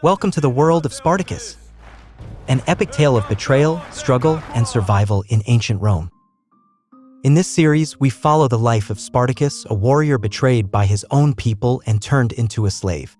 Welcome to the world of Spartacus, an epic tale of betrayal, struggle, and survival in ancient Rome. In this series, we follow the life of Spartacus, a warrior betrayed by his own people and turned into a slave.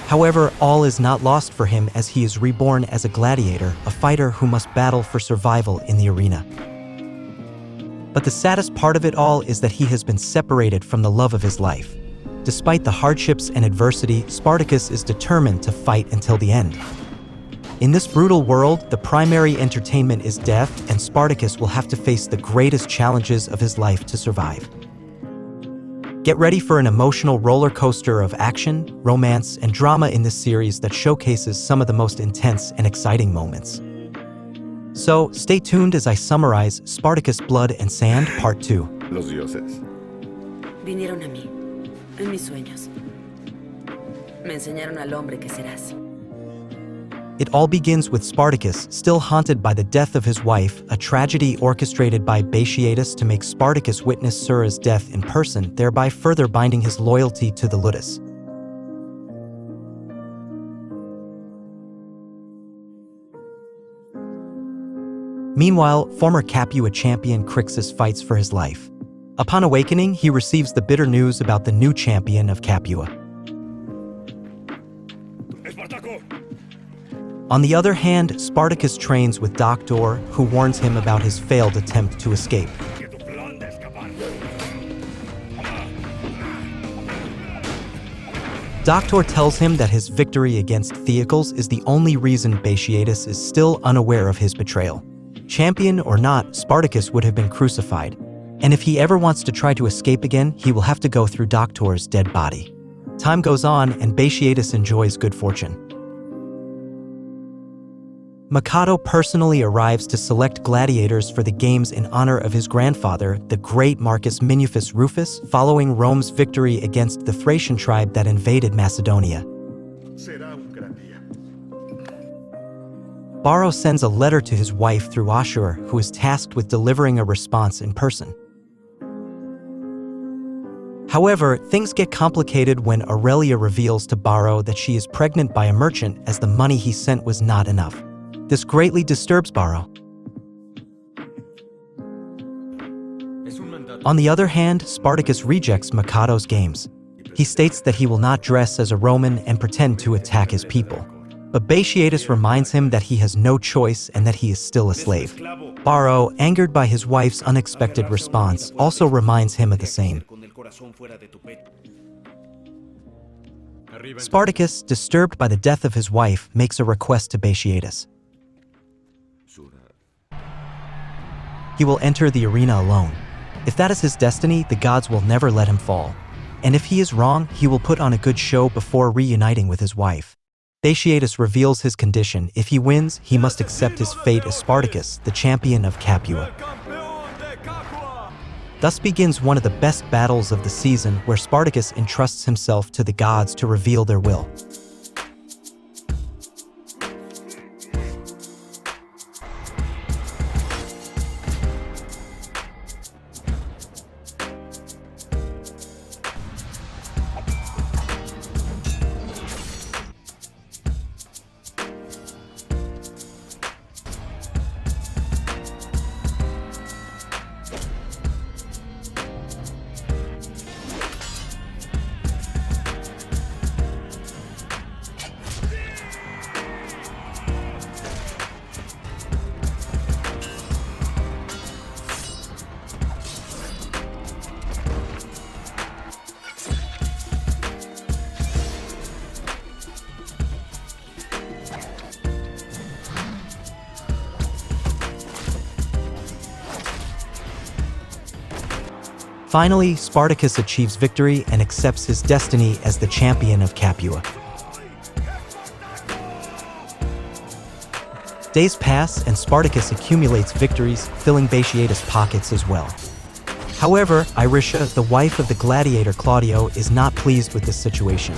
However, all is not lost for him as he is reborn as a gladiator, a fighter who must battle for survival in the arena. But the saddest part of it all is that he has been separated from the love of his life. Despite the hardships and adversity, Spartacus is determined to fight until the end. In this brutal world, the primary entertainment is death, and Spartacus will have to face the greatest challenges of his life to survive. Get ready for an emotional roller coaster of action, romance, and drama in this series that showcases some of the most intense and exciting moments. So, stay tuned as I summarize Spartacus Blood and Sand Part 2. Los dioses. Vinieron a mí, en mis sueños. Me enseñaron al hombre que serás. It all begins with Spartacus still haunted by the death of his wife, a tragedy orchestrated by Batiatus to make Spartacus witness Sura's death in person, thereby further binding his loyalty to the Ludus. Meanwhile, former Capua champion Crixus fights for his life. Upon awakening, he receives the bitter news about the new champion of Capua. On the other hand, Spartacus trains with Doctor, who warns him about his failed attempt to escape. Doctor tells him that his victory against Theocles is the only reason Batiatus is still unaware of his betrayal. Champion or not, Spartacus would have been crucified, and if he ever wants to try to escape again, he will have to go through Doctor's dead body. Time goes on, and Batiatus enjoys good fortune. Mikado personally arrives to select gladiators for the games in honor of his grandfather, the great Marcus Minucius Rufus, following Rome's victory against the Thracian tribe that invaded Macedonia. Varro sends a letter to his wife through Ashur, who is tasked with delivering a response in person. However, things get complicated when Aurelia reveals to Varro that she is pregnant by a merchant, as the money he sent was not enough. This greatly disturbs Varro. On the other hand, Spartacus rejects Mikado's games. He states that he will not dress as a Roman and pretend to attack his people. But Batiatus reminds him that he has no choice and that he is still a slave. Varro, angered by his wife's unexpected response, also reminds him of the same. Spartacus, disturbed by the death of his wife, makes a request to Batiatus. He will enter the arena alone. If that is his destiny, the gods will never let him fall. And if he is wrong, he will put on a good show before reuniting with his wife. Batiatus reveals his condition. If he wins, he must accept his fate as Spartacus, the champion of Capua. Thus begins one of the best battles of the season, where Spartacus entrusts himself to the gods to reveal their will. Finally, Spartacus achieves victory and accepts his destiny as the champion of Capua. Days pass, and Spartacus accumulates victories, filling Batiatus' pockets as well. However, Irisha, the wife of the gladiator Claudio, is not pleased with this situation.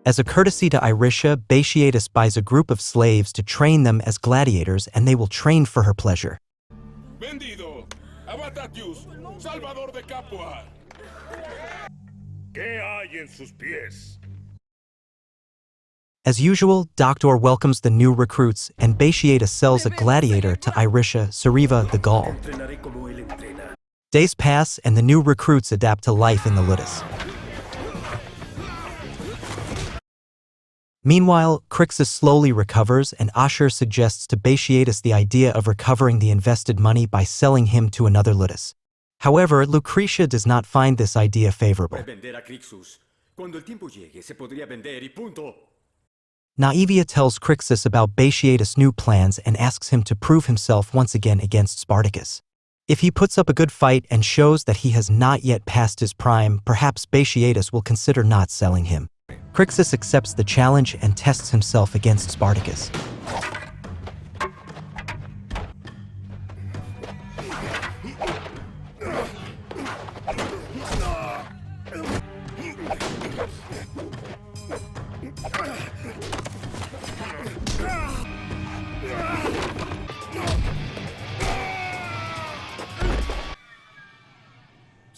As a courtesy to Irisha, Batiatus buys a group of slaves to train them as gladiators, and they will train for her pleasure. Vendido a Batatius, Salvador de Capua. ¿Qué hay en sus pies? As usual, Doctor welcomes the new recruits and Batiatus sells a gladiator to Irisha, Sariva, the Gaul. Days pass and the new recruits adapt to life in the Ludus. Meanwhile, Crixus slowly recovers and Ashur suggests to Batiatus the idea of recovering the invested money by selling him to another Ludus. However, Lucretia does not find this idea favorable. Naivia tells Crixus about Batiatus' new plans and asks him to prove himself once again against Spartacus. If he puts up a good fight and shows that he has not yet passed his prime, perhaps Batiatus will consider not selling him. Crixus accepts the challenge and tests himself against Spartacus.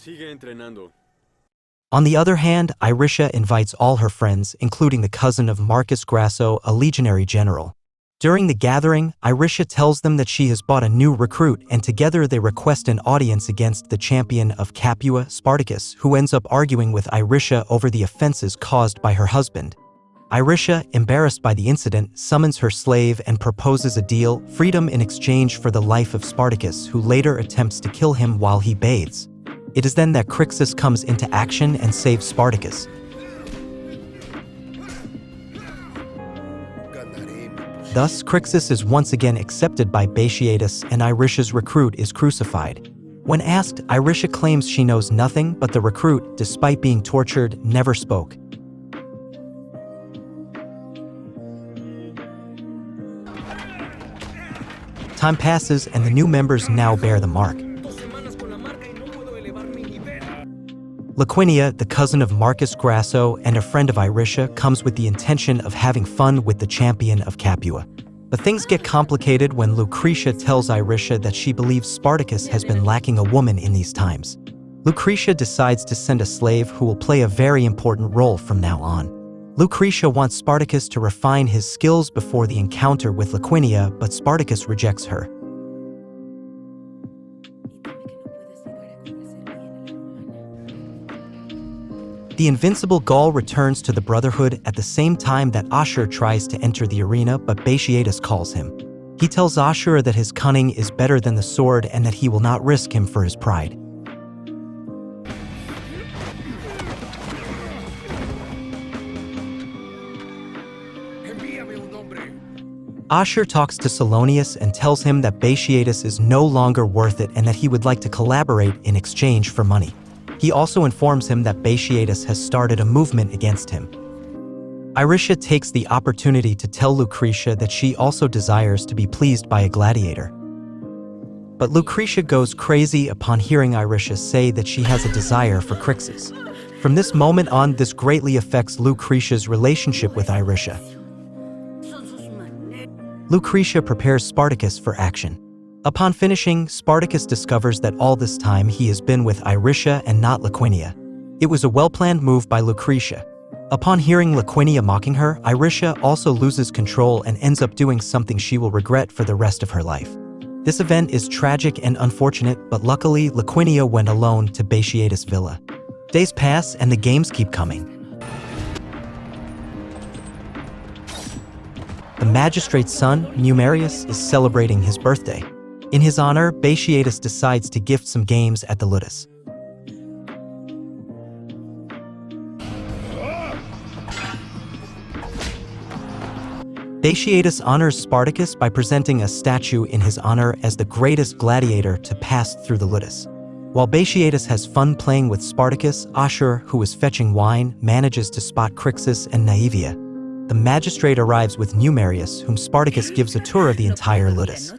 Sigue entrenando. On the other hand, Irisha invites all her friends, including the cousin of Marcus Grasso, a legionary general. During the gathering, Irisha tells them that she has bought a new recruit, and together they request an audience against the champion of Capua, Spartacus, who ends up arguing with Irisha over the offenses caused by her husband. Irisha, embarrassed by the incident, summons her slave and proposes a deal, freedom in exchange for the life of Spartacus, who later attempts to kill him while he bathes. It is then that Crixus comes into action and saves Spartacus. Thus, Crixus is once again accepted by Batiatus and Irisha's recruit is crucified. When asked, Irisha claims she knows nothing, but the recruit, despite being tortured, never spoke. Time passes and the new members now bear the mark. Liquinia, the cousin of Marcus Grasso and a friend of Irisha, comes with the intention of having fun with the champion of Capua. But things get complicated when Lucretia tells Irisha that she believes Spartacus has been lacking a woman in these times. Lucretia decides to send a slave who will play a very important role from now on. Lucretia wants Spartacus to refine his skills before the encounter with Liquinia, but Spartacus rejects her. The invincible Gaul returns to the Brotherhood at the same time that Ashur tries to enter the arena, but Batiatus calls him. He tells Ashur that his cunning is better than the sword and that he will not risk him for his pride. Ashur talks to Salonius and tells him that Batiatus is no longer worth it and that he would like to collaborate in exchange for money. He also informs him that Batiatus has started a movement against him. Irisha takes the opportunity to tell Lucretia that she also desires to be pleased by a gladiator. But Lucretia goes crazy upon hearing Irisha say that she has a desire for Crixus. From this moment on, this greatly affects Lucretia's relationship with Irisha. Lucretia prepares Spartacus for action. Upon finishing, Spartacus discovers that all this time he has been with Irisha and not Liquinia. It was a well-planned move by Lucretia. Upon hearing Liquinia mocking her, Irisha also loses control and ends up doing something she will regret for the rest of her life. This event is tragic and unfortunate, but luckily Liquinia went alone to Batiatus' villa. Days pass and the games keep coming. The magistrate's son, Numerius, is celebrating his birthday. In his honor, Batiatus decides to gift some games at the Ludus. Batiatus honors Spartacus by presenting a statue in his honor as the greatest gladiator to pass through the Ludus. While Batiatus has fun playing with Spartacus, Ashur, who is fetching wine, manages to spot Crixus and Naivia. The magistrate arrives with Numerius, whom Spartacus gives a tour of the entire Ludus.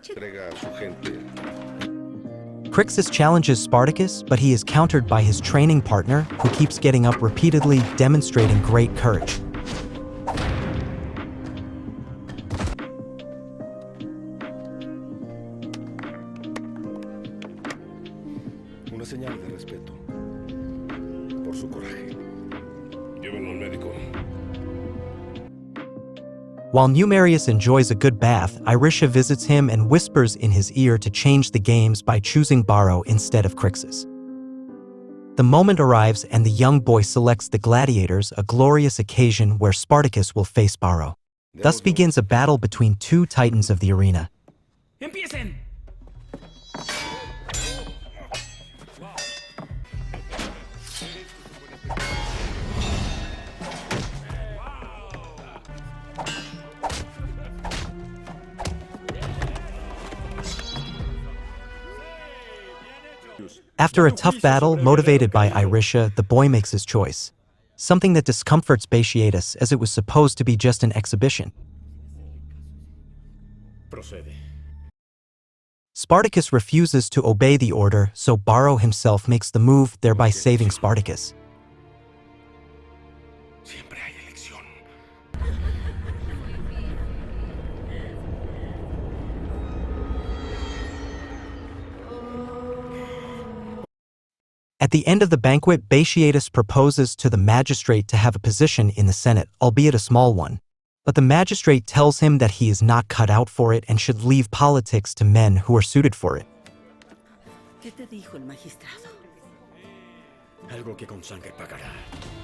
Crixus challenges Spartacus, but he is countered by his training partner, who keeps getting up repeatedly, demonstrating great courage. Una señal de respeto por su coraje. Llévenlo al médico. While Numerius enjoys a good bath, Irisha visits him and whispers in his ear to change the games by choosing Baro instead of Crixus. The moment arrives and the young boy selects the gladiators, a glorious occasion where Spartacus will face Baro. Thus begins a battle between two titans of the arena. ¡Empiecen! After a tough battle, motivated by Irisha, the boy makes his choice. Something that discomforts Batiatus, as it was supposed to be just an exhibition. Procede. Spartacus refuses to obey the order, so Baro himself makes the move, thereby saving Spartacus. Siempre hay elección. At the end of the banquet, Batiatus proposes to the magistrate to have a position in the Senate, albeit a small one. But the magistrate tells him that he is not cut out for it and should leave politics to men who are suited for it. ¿Qué te dijo el magistrado? Algo que con sangre pagará.